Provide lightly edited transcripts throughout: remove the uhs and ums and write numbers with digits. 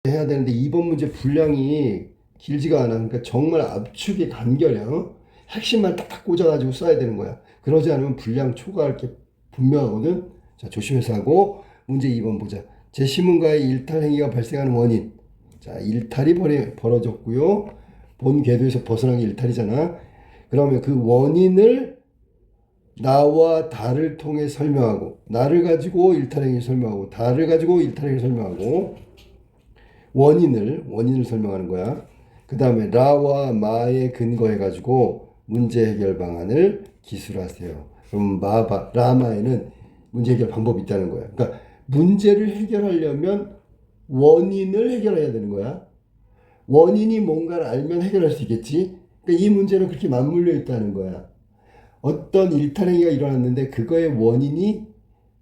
해야 되는데 2번 문제 분량이 길지가 않아. 그러니까 정말 압축이 간결해. 핵심만 딱딱 꽂아가지고 써야 되는 거야. 그러지 않으면 분량 초과할 게 분명하거든. 자, 조심해서 하고 문제 2번 보자. 제시문과의 일탈 행위가 발생하는 원인. 자, 일탈이 벌어졌고요. 본 궤도에서 벗어난 게 일탈이잖아. 그러면 그 원인을 나와 다를 통해 설명하고, 나를 가지고 일탈행위 설명하고, 다를 가지고 일탈행위 설명하고, 원인을 설명하는 거야. 그 다음에 라와 마에 근거해 가지고 문제 해결 방안을 기술하세요. 그럼 라마에는 문제 해결 방법이 있다는 거야. 그러니까 문제를 해결하려면 원인을 해결해야 되는 거야. 원인이 뭔가를 알면 해결할 수 있겠지. 그러니까 이 문제는 그렇게 맞물려 있다는 거야. 어떤 일탈행위가 일어났는데 그거의 원인이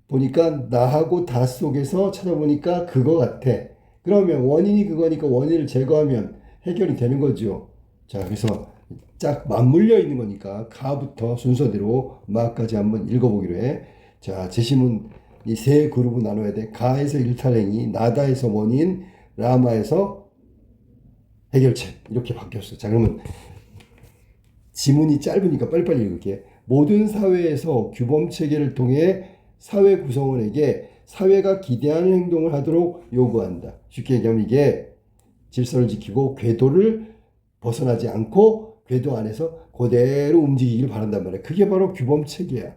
보니까 나하고 다 속에서 찾아보니까 그거 같아. 그러면 원인이 그거니까 원인을 제거하면 해결이 되는 거죠. 자, 그래서 쫙 맞물려 있는 거니까 가부터 순서대로 마까지 한번 읽어보기로 해. 자, 제시문 이 세 그룹으로 나눠야 돼. 가에서 일탈행위, 나다에서 원인, 라마에서 해결책 이렇게 바뀌었어. 자, 그러면 지문이 짧으니까 빨리빨리 읽을게. 모든 사회에서 규범 체계를 통해 사회 구성원에게 사회가 기대하는 행동을 하도록 요구한다. 쉽게 얘기하면 이게 질서를 지키고 궤도를 벗어나지 않고 궤도 안에서 그대로 움직이길 바란단 말이야. 그게 바로 규범 체계야.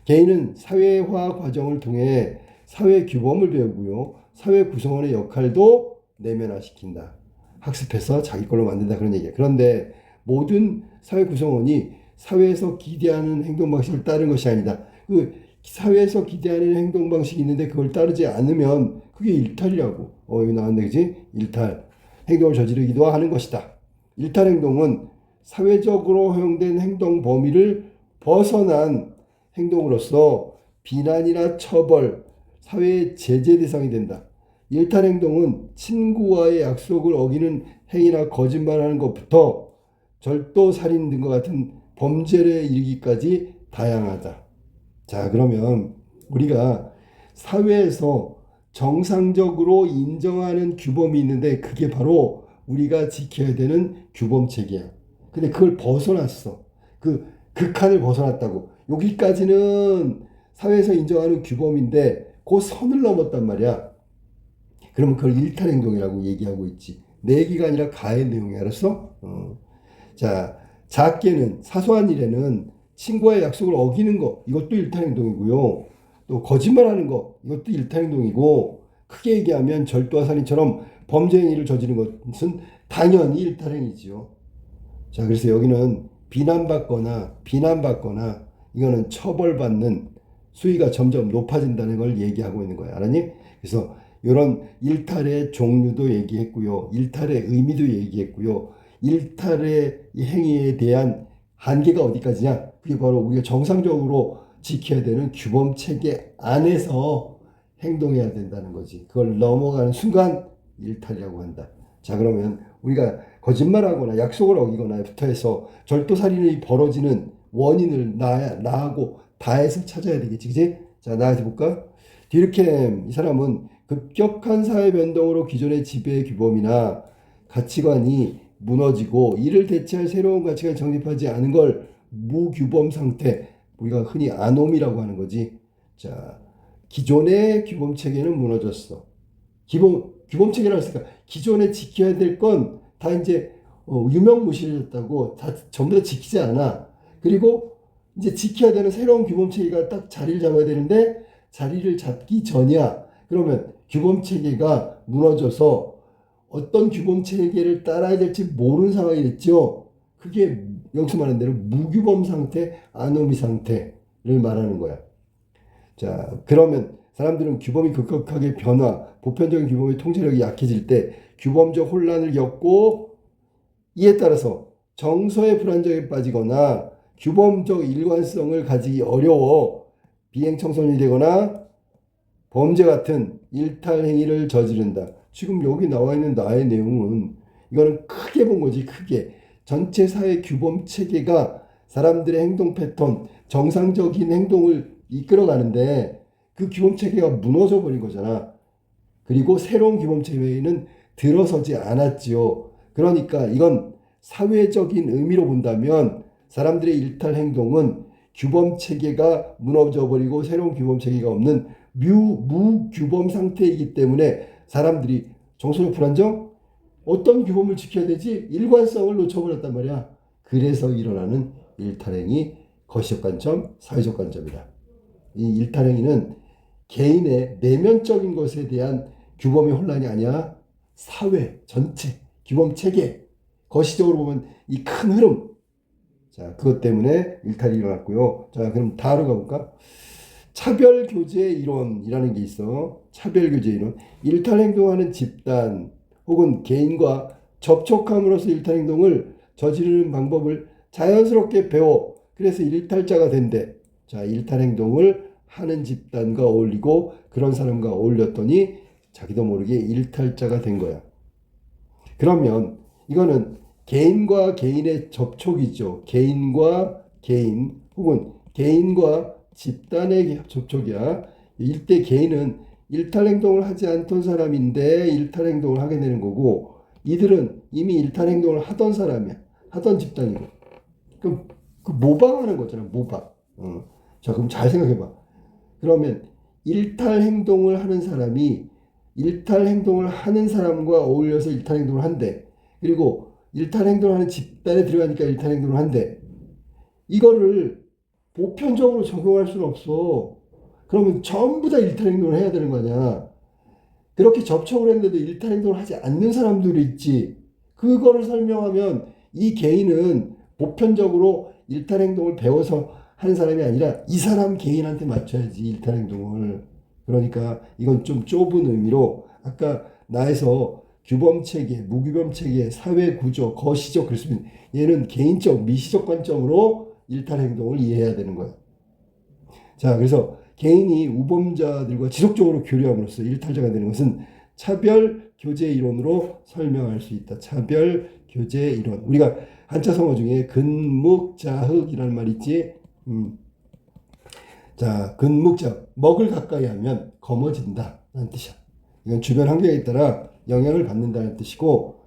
개인은 사회화 과정을 통해 사회 규범을 배우고요. 사회 구성원의 역할도 내면화시킨다. 학습해서 자기 걸로 만든다 그런 얘기야. 그런데 모든 사회 구성원이 사회에서 기대하는 행동 방식을 따르는 것이 아니다. 그 사회에서 기대하는 행동 방식이 있는데 그걸 따르지 않으면 그게 일탈이라고. 여기 나왔네, 그지? 일탈. 행동을 저지르기도 하는 것이다. 일탈 행동은 사회적으로 허용된 행동 범위를 벗어난 행동으로서 비난이나 처벌, 사회의 제재 대상이 된다. 일탈 행동은 친구와의 약속을 어기는 행위나 거짓말하는 것부터 절도, 살인 등과 같은 범죄에 이르기까지 다양하다. 자, 그러면 우리가 사회에서 정상적으로 인정하는 규범이 있는데 그게 바로 우리가 지켜야 되는 규범 체계야. 근데 그걸 벗어났어. 그 극한을 벗어났다고. 여기까지는 사회에서 인정하는 규범인데 그 선을 넘었단 말이야. 그러면 그걸 일탈행동이라고 얘기하고 있지. 내 얘기가 아니라 가의 내용이 알았어? 자, 작게는 사소한 일에는 친구와의 약속을 어기는 거 이것도 일탈행동이고요. 또 거짓말하는 거 이것도 일탈행동이고 크게 얘기하면 절도와 살인처럼 범죄 행위를 저지르는 것은 당연히 일탈행위지요. 자, 그래서 여기는 비난받거나 이거는 처벌받는 수위가 점점 높아진다는 걸 얘기하고 있는 거야. 알았니? 그래서 이런 일탈의 종류도 얘기했고요. 일탈의 의미도 얘기했고요. 일탈의 행위에 대한 한계가 어디까지냐? 그게 바로 우리가 정상적으로 지켜야 되는 규범 체계 안에서 행동해야 된다는 거지. 그걸 넘어가는 순간 일탈이라고 한다. 자, 그러면 우리가 거짓말하거나 약속을 어기거나부터 해서 절도살인이 벌어지는 원인을 나하고 다해서 찾아야 되겠지. 그치? 자, 나해서 볼까? 디르켐, 이 사람은 급격한 사회 변동으로 기존의 지배 규범이나 가치관이 무너지고 이를 대체할 새로운 가치가 정립하지 않은 걸 무규범 상태, 우리가 흔히 아놈이라고 하는 거지. 자, 기존의 규범 체계는 무너졌어. 규범 체계라고 했으니까 기존에 지켜야 될 건 다 이제 유명무실해졌다고 다 전부 다 지키지 않아. 그리고 이제 지켜야 되는 새로운 규범 체계가 딱 자리를 잡아야 되는데 자리를 잡기 전이야. 그러면 규범 체계가 무너져서 어떤 규범 체계를 따라야 될지 모르는 상황이 됐죠. 그게 여기서 말하는 대로 무규범 상태, 아노미 상태를 말하는 거야. 자, 그러면 사람들은 규범이 급격하게 변화, 보편적인 규범의 통제력이 약해질 때 규범적 혼란을 겪고 이에 따라서 정서의 불안정에 빠지거나 규범적 일관성을 가지기 어려워 비행 청소년이 되거나 범죄 같은 일탈 행위를 저지른다. 지금 여기 나와 있는 나의 내용은 이거는 크게 본 거지. 크게 전체 사회 규범 체계가 사람들의 행동 패턴, 정상적인 행동을 이끌어가는데 그 규범 체계가 무너져 버린 거잖아. 그리고 새로운 규범 체계는 들어서지 않았지요. 그러니까 이건 사회적인 의미로 본다면 사람들의 일탈 행동은 규범 체계가 무너져 버리고 새로운 규범 체계가 없는 무규범 상태이기 때문에 사람들이 정서적 불안정? 어떤 규범을 지켜야 되지? 일관성을 놓쳐버렸단 말이야. 그래서 일어나는 일탈행위, 거시적 관점, 사회적 관점이다. 이 일탈행위는 개인의 내면적인 것에 대한 규범의 혼란이 아니야. 사회 전체, 규범 체계, 거시적으로 보면 이 큰 흐름. 자, 그것 때문에 일탈이 일어났고요. 자, 그럼 다음으로 가볼까? 차별교제 이론이라는 게 있어. 차별교제 이론. 일탈 행동하는 집단 혹은 개인과 접촉함으로써 일탈 행동을 저지르는 방법을 자연스럽게 배워. 그래서 일탈자가 된대. 자, 일탈 행동을 하는 집단과 어울리고 그런 사람과 어울렸더니 자기도 모르게 일탈자가 된 거야. 그러면 이거는 개인과 개인의 접촉이죠. 개인과 개인 혹은 개인과 집단의 접촉이야. 이때 개인은 일탈 행동을 하지 않던 사람인데 일탈 행동을 하게 되는 거고 이들은 이미 일탈 행동을 하던 사람이야. 하던 집단이고. 그럼 그 모방하는 거잖아. 모방. 자, 그럼 잘 생각해봐. 그러면 일탈 행동을 하는 사람이 일탈 행동을 하는 사람과 어울려서 일탈 행동을 한대. 그리고 일탈 행동을 하는 집단에 들어가니까 일탈 행동을 한대. 이거를 보편적으로 적용할 수는 없어. 그러면 전부 다 일탈 행동을 해야 되는 거 아니야. 그렇게 접촉을 했는데도 일탈 행동을 하지 않는 사람들이 있지. 그거를 설명하면 이 개인은 보편적으로 일탈 행동을 배워서 하는 사람이 아니라 이 사람 개인한테 맞춰야지 일탈 행동을. 그러니까 이건 좀 좁은 의미로 아까 나에서 규범 체계, 무규범 체계, 사회 구조, 거시적 그랬으면 얘는 개인적, 미시적 관점으로 일탈 행동을 이해해야 되는 거야. 자, 그래서 개인이 우범자들과 지속적으로 교류함으로써 일탈자가 되는 것은 차별 교제 이론으로 설명할 수 있다. 차별 교제 이론. 우리가 한자 성어 중에 근묵자흑이라는 말 있지. 자, 근묵자흑. 먹을 가까이 하면 검어진다 라는 뜻이야. 이건 주변 환경에 따라 영향을 받는다는 뜻이고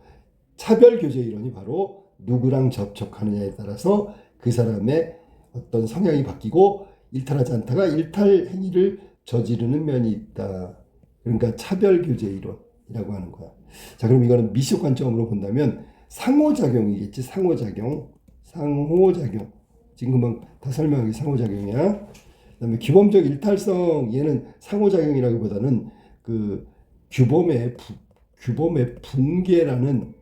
차별 교제 이론이 바로 누구랑 접촉하느냐에 따라서 그 사람의 어떤 성향이 바뀌고 일탈하지 않다가 일탈 행위를 저지르는 면이 있다. 그러니까 차별 교제 이론이라고 하는 거야. 자, 그럼 이거는 미시적 관점으로 본다면 상호작용이겠지. 상호작용. 지금 금방 다 설명한 게 상호작용이야. 그다음에 규범적 일탈성, 얘는 상호작용이라기보다는 그 규범의 붕괴라는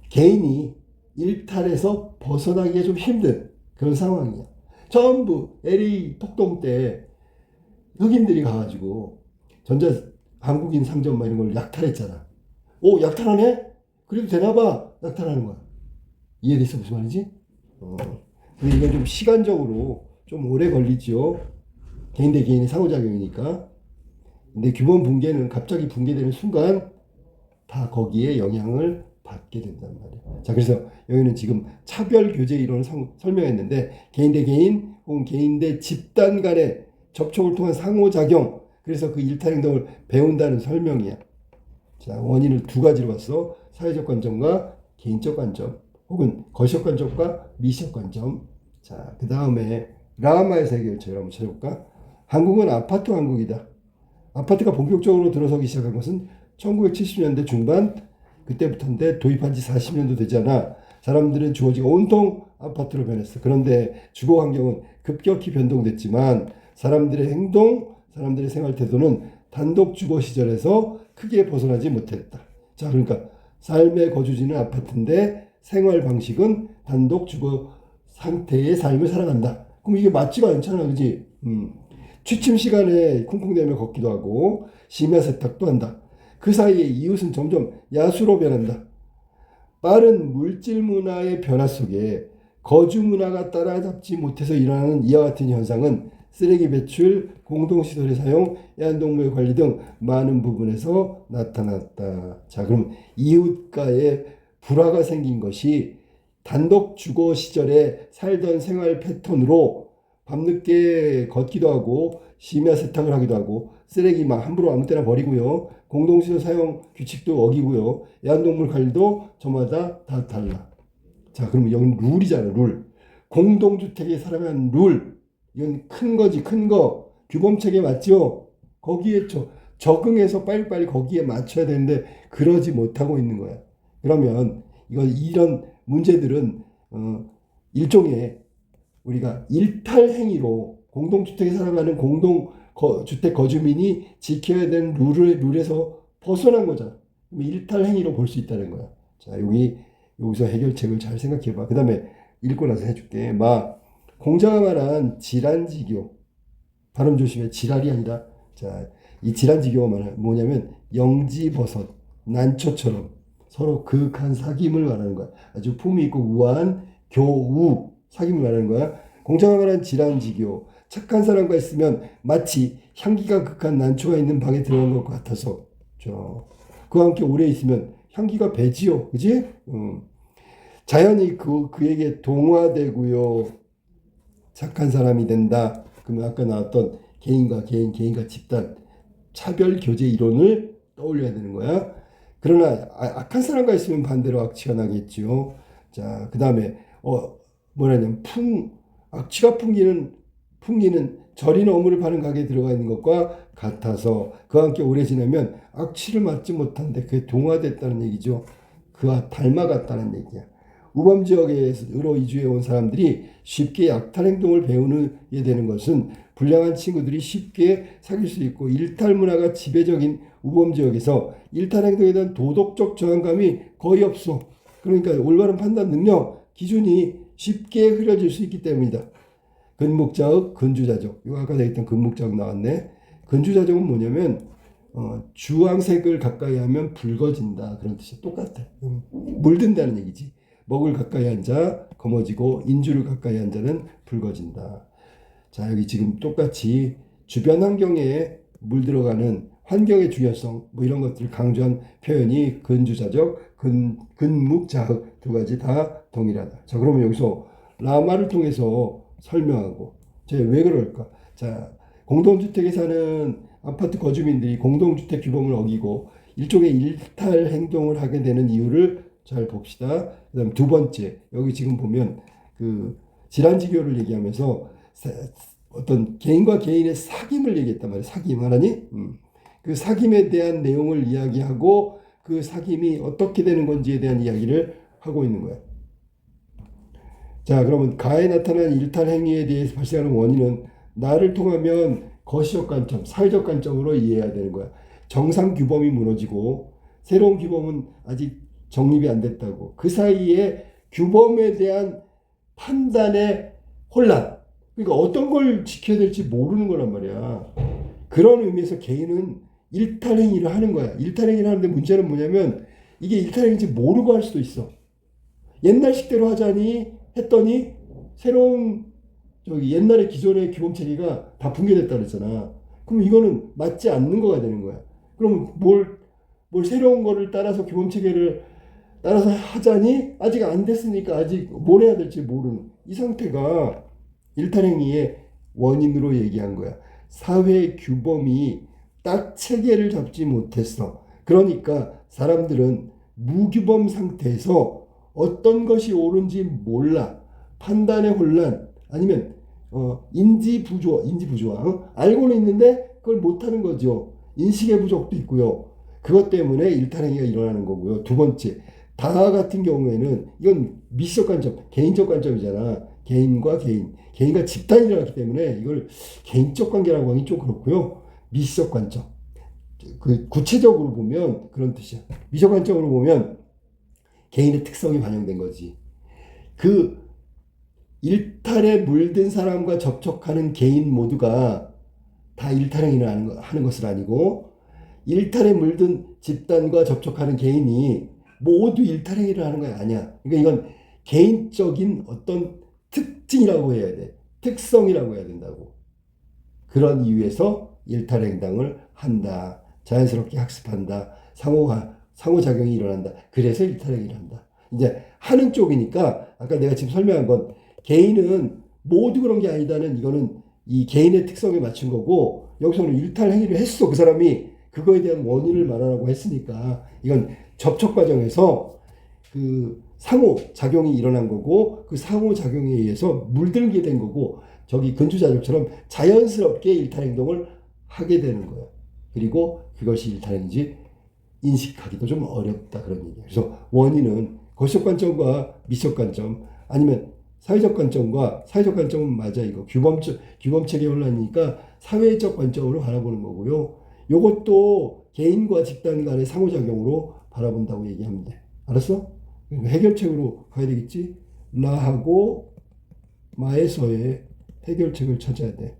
개인이 일탈에서 벗어나기가 좀 힘든 그런 상황이야. 전부 LA 폭동 때 흑인들이 가가지고 한국인 상점 이런 걸 약탈했잖아. 오, 약탈하네? 그래도 되나봐. 약탈하는 거야. 이해됐어? 무슨 말인지? 근데 이건 좀 시간적으로 좀 오래 걸리죠. 개인 대 개인의 상호작용이니까. 근데 규범 붕괴는 갑자기 붕괴되는 순간 다 거기에 영향을 받게 된단 말이에요. 자, 그래서 여기는 지금 차별 교제 이론을 설명했는데 개인 대 개인 혹은 개인 대 집단 간의 접촉을 통한 상호작용, 그래서 그 일탈 행동을 배운다는 설명이야. 자, 원인을 두 가지로 봤어. 사회적 관점과 개인적 관점 혹은 거시적 관점과 미시적 관점. 자, 그 다음에 라마의 세계열차를 한번 찾아볼까? 한국은 아파트 왕국이다. 아파트가 본격적으로 들어서기 시작한 것은 1970년대 중반 그때부터인데 도입한 지 40년도 되잖아. 사람들은 주거지가 온통 아파트로 변했어. 그런데 주거 환경은 급격히 변동됐지만 사람들의 행동, 사람들의 생활 태도는 단독 주거 시절에서 크게 벗어나지 못했다. 자, 그러니까 삶의 거주지는 아파트인데 생활 방식은 단독 주거 상태의 삶을 살아간다. 그럼 이게 맞지가 않잖아, 그지? 취침 시간에 쿵쿵대며 걷기도 하고 심야 세탁도 한다. 그 사이에 이웃은 점점 야수로 변한다. 빠른 물질 문화의 변화 속에 거주 문화가 따라잡지 못해서 일어나는 이와 같은 현상은 쓰레기 배출, 공동시설의 사용, 애완동물 관리 등 많은 부분에서 나타났다. 자, 그럼 이웃과의 불화가 생긴 것이 단독 주거 시절에 살던 생활 패턴으로 밤늦게 걷기도 하고 심야 세탁을 하기도 하고 쓰레기 막 함부로 아무 때나 버리고요. 공동시설 사용 규칙도 어기고요. 애완동물 관리도 저마다 다 달라. 자, 그러면 여기는 룰이잖아, 룰. 공동주택에 살아가는 룰. 이건 큰 거지, 큰 거. 규범체계 맞죠? 거기에 적응해서 빨리빨리 거기에 맞춰야 되는데 그러지 못하고 있는 거야. 그러면 이런 문제들은 일종의 우리가 일탈 행위로 공동주택에 살아가는 주택 거주민이 지켜야 되는 룰에서 벗어난 거잖아. 일탈 행위로 볼 수 있다는 거야. 자, 여기서 해결책을 잘 생각해 봐. 그 다음에 읽고 나서 해줄게. 공자가 말한 질환지교. 발음 조심해. 질환이 아니라. 자, 이 질환지교가 뭐냐면 영지버섯, 난초처럼 서로 그윽한 사귐을 말하는 거야. 아주 품위 있고 우아한 교우, 사귐을 말하는 거야. 공자가 말한 질환지교. 착한 사람과 있으면 마치 향기가 극한 난초가 있는 방에 들어간 것 같아서 그와 함께 오래 있으면 향기가 배지요. 그지? 자연히 그에게 동화되고요. 착한 사람이 된다. 그러면 아까 나왔던 개인과 개인과 집단, 차별 교제 이론을 떠올려야 되는 거야. 그러나 악한 사람과 있으면 반대로 악취가 나겠죠. 자, 그 다음에 뭐라냐면 악취가 풍기는 절인 어물을 파는 가게에 들어가 있는 것과 같아서 그와 함께 오래 지나면 악취를 맡지 못한데 그게 동화됐다는 얘기죠. 그와 닮아갔다는 얘기야. 우범 지역으로 이주해 온 사람들이 쉽게 약탈 행동을 배우게 되는 것은 불량한 친구들이 쉽게 사귈 수 있고 일탈 문화가 지배적인 우범 지역에서 일탈 행동에 대한 도덕적 저항감이 거의 없어. 그러니까 올바른 판단 능력, 기준이 쉽게 흐려질 수 있기 때문이다. 근묵자적, 근주자적. 이거 아까 얘기했던 근묵자적 나왔네. 근주자적은 뭐냐면 주황색을 가까이 하면 붉어진다. 그런 뜻이 똑같아. 물든다는 얘기지. 먹을 가까이 한 자 검어지고 인주를 가까이 한 자는 붉어진다. 자, 여기 지금 똑같이 주변 환경에 물들어가는 환경의 중요성 이런 것들을 강조한 표현이 근주자적, 근묵자적 두 가지 다 동일하다. 자, 그러면 여기서 라마를 통해서 설명하고 왜 그럴까? 자, 공동주택에 사는 아파트 거주민들이 공동주택 규범을 어기고 일종의 일탈 행동을 하게 되는 이유를 잘 봅시다. 그 다음 두 번째, 여기 지금 보면 질환지교를 얘기하면서 어떤 개인과 개인의 사귐을 얘기했단 말이에요. 사귐 하나니? 그 사귐에 대한 내용을 이야기하고 그 사귐이 어떻게 되는 건지에 대한 이야기를 하고 있는 거야. 자, 그러면 가에 나타난 일탈 행위에 대해서 발생하는 원인은 나를 통하면 거시적 관점, 사회적 관점으로 이해해야 되는 거야. 정상 규범이 무너지고 새로운 규범은 아직 정립이 안 됐다고. 그 사이에 규범에 대한 판단의 혼란. 그러니까 어떤 걸 지켜야 될지 모르는 거란 말이야. 그런 의미에서 개인은 일탈행위를 하는 거야. 일탈행위를 하는데 문제는 뭐냐면 이게 일탈행위인지 모르고 할 수도 있어. 옛날 식대로 하자니 했더니 새로운 옛날의 기존의 규범체계가 다 붕괴됐다 그랬잖아. 그럼 이거는 맞지 않는 거가 되는 거야. 그럼 뭘 새로운 거를 따라서 규범체계를 따라서 하자니 아직 안 됐으니까 아직 뭘 해야 될지 모르는 이 상태가 일탈행위의 원인으로 얘기한 거야. 사회 규범이 딱 체계를 잡지 못했어. 그러니까 사람들은 무규범 상태에서 어떤 것이 옳은지 몰라. 판단의 혼란 아니면 인지 부조화 알고는 있는데 그걸 못하는 거죠. 인식의 부족도 있고요. 그것 때문에 일탈행위가 일어나는 거고요. 두 번째, 다 같은 경우에는 이건 미시적 관점, 개인적 관점이잖아. 개인과 집단이 일어났기 때문에 이걸 개인적 관계라고 하기 좀 그렇고요. 미시적 관점. 구체적으로 보면 그런 뜻이야. 미적 관점으로 보면 개인의 특성이 반영된 거지. 일탈에 물든 사람과 접촉하는 개인 모두가 다 일탈행위를 하는 것은 아니고 일탈에 물든 집단과 접촉하는 개인이 모두 일탈행위를 하는 건 아니야. 그러니까 이건 개인적인 어떤 특징이라고 해야 돼. 특성이라고 해야 된다고. 그런 이유에서 일탈행동을 한다. 자연스럽게 학습한다. 상호작용이 일어난다. 그래서 일탈행위를 한다. 이제 하는 쪽이니까 아까 내가 지금 설명한 건 개인은 모두 그런 게 아니다는 이거는 이 개인의 특성에 맞춘 거고, 여기서는 일탈 행위를 했어. 그 사람이 그거에 대한 원인을 말하라고 했으니까 이건 접촉 과정에서 그 상호 작용이 일어난 거고, 그 상호 작용에 의해서 물들게 된 거고, 저기 근주자족처럼 자연스럽게 일탈 행동을 하게 되는 거야. 그리고 그것이 일탈행위인지 인식하기도 좀 어렵다, 그런 얘기야. 그래서 원인은 거시적 관점과 미적 관점, 아니면 사회적 관점과, 사회적 관점은 맞아, 이거 규범체계 혼란이니까 사회적 관점으로 바라보는 거고요. 요것도 개인과 집단 간의 상호작용으로 바라본다고 얘기하면 돼. 알았어? 해결책으로 가야 되겠지? 라하고 마에서의 해결책을 찾아야 돼.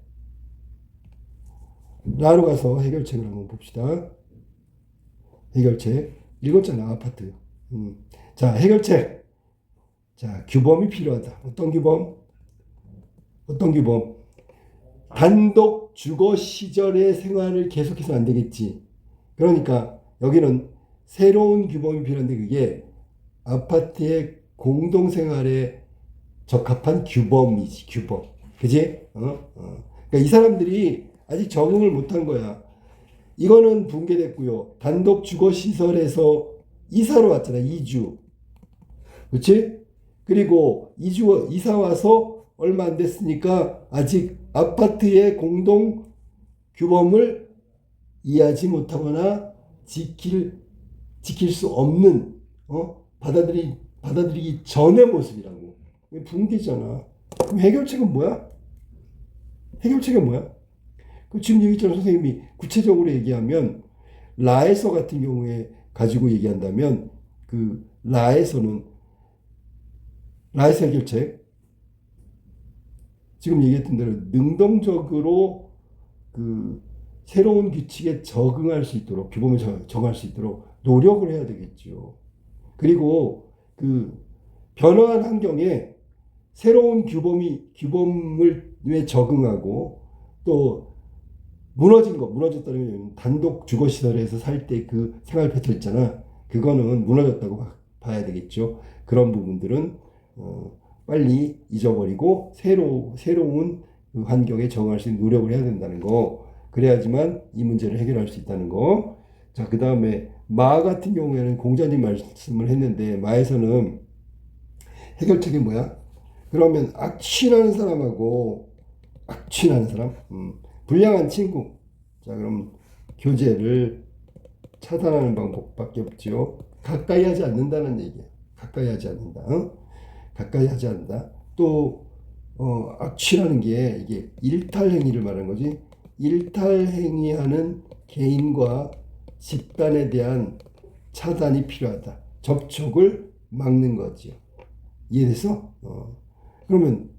라로 가서 해결책을 한번 봅시다. 해결책 읽었잖아, 아파트. 자, 해결책. 자, 규범이 필요하다. 어떤 규범? 어떤 규범? 단독 주거 시절의 생활을 계속해서는 안 되겠지. 그러니까 여기는 새로운 규범이 필요한데, 그게 아파트의 공동생활에 적합한 규범이지, 규범. 그지? 그러니까 이 사람들이 아직 적응을 못한 거야. 이거는 붕괴됐고요. 단독 주거시설에서 이사로 왔잖아, 이주. 그렇지? 그리고 이사 와서 얼마 안 됐으니까 아직 아파트의 공동 규범을 이해하지 못하거나 지킬 수 없는, 받아들이기 전의 모습이라고. 붕괴잖아. 그럼 해결책은 뭐야? 해결책은 뭐야? 그 지금 얘기했잖아, 선생님이. 구체적으로 얘기하면 라에서 같은 경우에 가지고 얘기한다면, 그 라에서 해결책, 지금 얘기했던 대로 능동적으로 그 새로운 규칙에 적응할 수 있도록, 규범을 정할 수 있도록 노력을 해야 되겠죠. 그리고 그 변화한 환경에 새로운 규범을 왜 적응하고, 또 무너졌다는 건 단독 주거시설에서 살 때 그 생활 패턴 있잖아. 그거는 무너졌다고 봐야 되겠죠. 그런 부분들은 빨리 잊어버리고 새로운 그 환경에 적응할 수 있는 노력을 해야 된다는 거. 그래야지만 이 문제를 해결할 수 있다는 거. 자, 그 다음에 마 같은 경우에는 공자님 말씀을 했는데, 마에서는 해결책이 뭐야? 그러면 악취나는 사람하고, 불량한 친구. 자, 그럼 교제를 차단하는 방법밖에 없죠. 가까이 하지 않는다는 얘기야. 가까이 하지 않는다. 가까이 하지 않는다. 또 악취라는 게 이게 일탈행위를 말하는 거지. 일탈행위하는 개인과 집단에 대한 차단이 필요하다. 접촉을 막는 거죠. 이해됐어? 그러면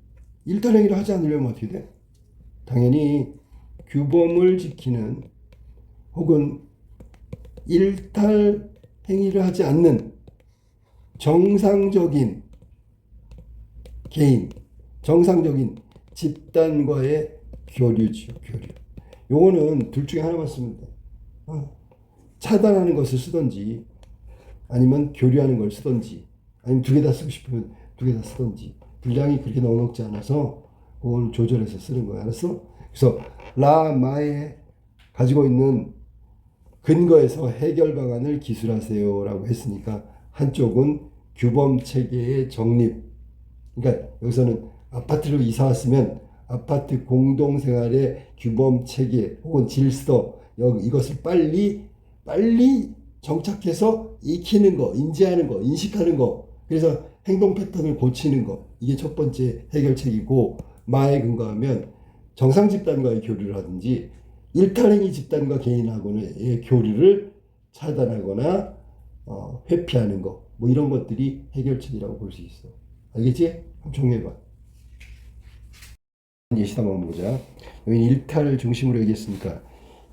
일탈행위를 하지 않으려면 어떻게 돼? 당연히 규범을 지키는, 혹은 일탈 행위를 하지 않는 정상적인 개인, 정상적인 집단과의 교류죠, 교류. 요거는 둘 중에 하나만 쓰면 돼. 차단하는 것을 쓰든지, 아니면 교류하는 걸 쓰든지, 아니면 두 개 다 쓰고 싶으면 두 개 다 쓰든지. 분량이 그렇게 넉넉지 않아서 그걸 조절해서 쓰는 거야. 알았어? 그래서 라마에 가지고 있는 근거에서 해결 방안을 기술하세요라고 했으니까, 한쪽은 규범 체계의 정립. 그러니까 여기서는 아파트로 이사 왔으면 아파트 공동생활의 규범 체계 혹은 질서, 이것을 빨리 정착해서 익히는 거, 인지하는 거, 인식하는 거. 그래서 행동 패턴을 고치는 거. 이게 첫 번째 해결책이고, 마에 근거하면 정상 집단과의 교류를 하든지, 일탈행위 집단과 개인하고의 교류를 차단하거나 회피하는 거, 뭐 이런 것들이 해결책이라고 볼 수 있어. 알겠지? 한번 정리해봐. 예시도 한번 보자. 여기 일탈을 중심으로 얘기했으니까,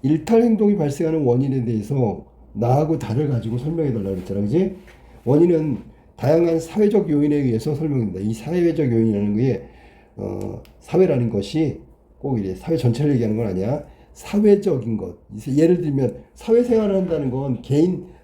일탈 행동이 발생하는 원인에 대해서 나하고 다를 가지고 설명해 달라고 그랬잖아. 그지? 원인은 다양한 사회적 요인에 의해서 설명된다. 이 사회적 요인이라는 게 사회라는 것이 꼭 이래 사회 전체를 얘기하는 건 아니야. 사회적인 것. 예를 들면 사회생활을 한다는 건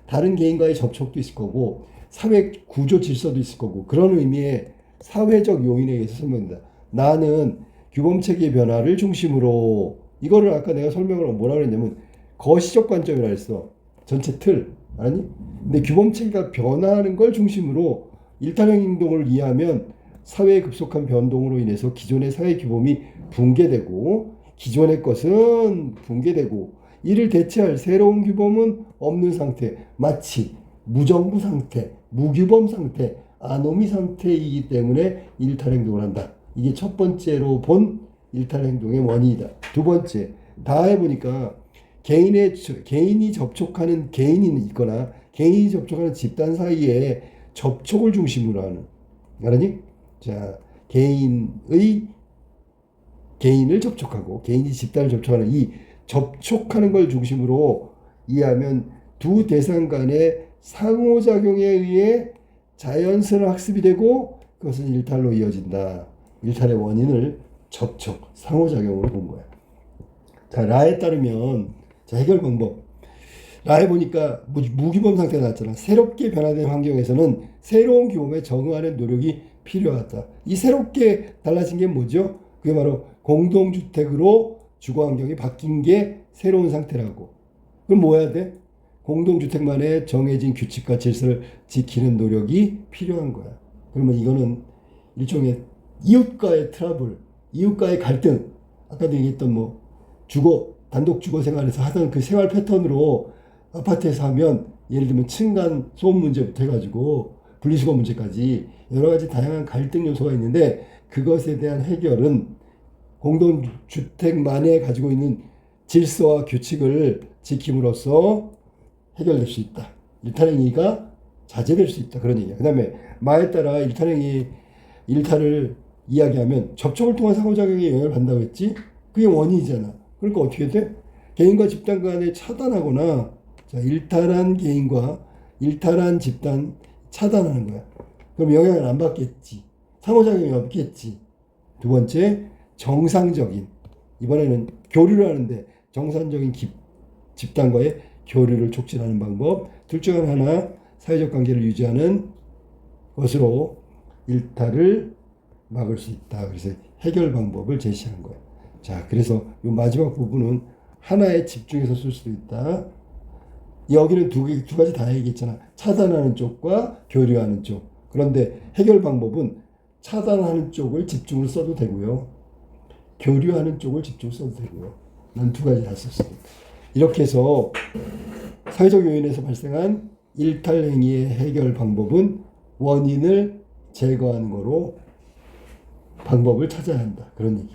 다른 개인과의 접촉도 있을 거고, 사회 구조 질서도 있을 거고, 그런 의미의 사회적 요인에 의해서 설명된다. 나는 규범체계의 변화를 중심으로 이거를 아까 내가 설명을 뭐라 그랬냐면 거시적 관점이라 했어. 전체 틀. 아니? 근데 규범체계가 변화하는 걸 중심으로 일탈행 행동을 이해하면 사회의 급속한 변동으로 인해서 기존의 사회 규범이 붕괴되고 기존의 것은 붕괴되고 이를 대체할 새로운 규범은 없는 상태. 마치 무정부 상태, 무규범 상태, 아노미 상태이기 때문에 일탈행동을 한다. 이게 첫 번째로 본 일탈행동의 원인이다. 두 번째, 다 해보니까 개인이 접촉하는 개인이 있거나 개인이 접촉하는 집단 사이에 접촉을 중심으로 하는. 알았니? 자, 개인을 접촉하고 개인이 집단을 접촉하는 이 접촉하는 걸 중심으로 이해하면 두 대상 간의 상호작용에 의해 자연스러운 학습이 되고 그것은 일탈로 이어진다. 일탈의 원인을 접촉, 상호작용으로 본 거야. 자, 라에 따르면 자, 해결 방법. 라에 보니까 무규범 상태가 나왔잖아. 새롭게 변화된 환경에서는 새로운 규범에 적응하는 노력이 필요하다. 이 새롭게 달라진 게 뭐죠? 그게 바로 공동주택으로 주거 환경이 바뀐 게 새로운 상태라고. 그럼 뭐 해야 돼? 공동주택만의 정해진 규칙과 질서를 지키는 노력이 필요한 거야. 그러면 이거는 일종의 이웃과의 트러블, 이웃과의 갈등, 아까도 얘기했던 뭐 단독 주거 생활에서 하던 그 생활 패턴으로 아파트에서 하면 예를 들면 층간 소음 문제부터 해가지고 분리수거 문제까지 여러 가지 다양한 갈등 요소가 있는데 그것에 대한 해결은 공동주택만에 가지고 있는 질서와 규칙을 지킴으로써 해결될 수 있다. 일탈행위가 자제될 수 있다. 그런 얘기야. 그 다음에 마에 따라 일탈을 이야기하면 접촉을 통한 상호작용에 영향을 받는다고 했지? 그게 원인이잖아. 그러니까 어떻게 돼? 개인과 집단 간에 차단하거나 자, 일탈한 개인과 일탈한 집단 차단하는 거야. 그럼 영향을 안 받겠지. 상호작용이 없겠지. 두 번째, 정상적인 이번에는 교류를 하는데 정상적인 집단과의 교류를 촉진하는 방법. 둘 중 하나 사회적 관계를 유지하는 것으로 일탈을 막을 수 있다. 그래서 해결 방법을 제시한 거예요. 자, 그래서 이 마지막 부분은 하나에 집중해서 쓸 수도 있다. 여기는 두 가지 다 얘기했잖아. 차단하는 쪽과 교류하는 쪽. 그런데 해결 방법은 차단하는 쪽을 집중을 써도 되고요. 교류하는 쪽을 집중을 써도 되고요. 난 두 가지 다 썼습니다. 이렇게 해서 사회적 요인에서 발생한 일탈행위의 해결 방법은 원인을 제거하는 거로 방법을 찾아야 한다. 그런 얘기.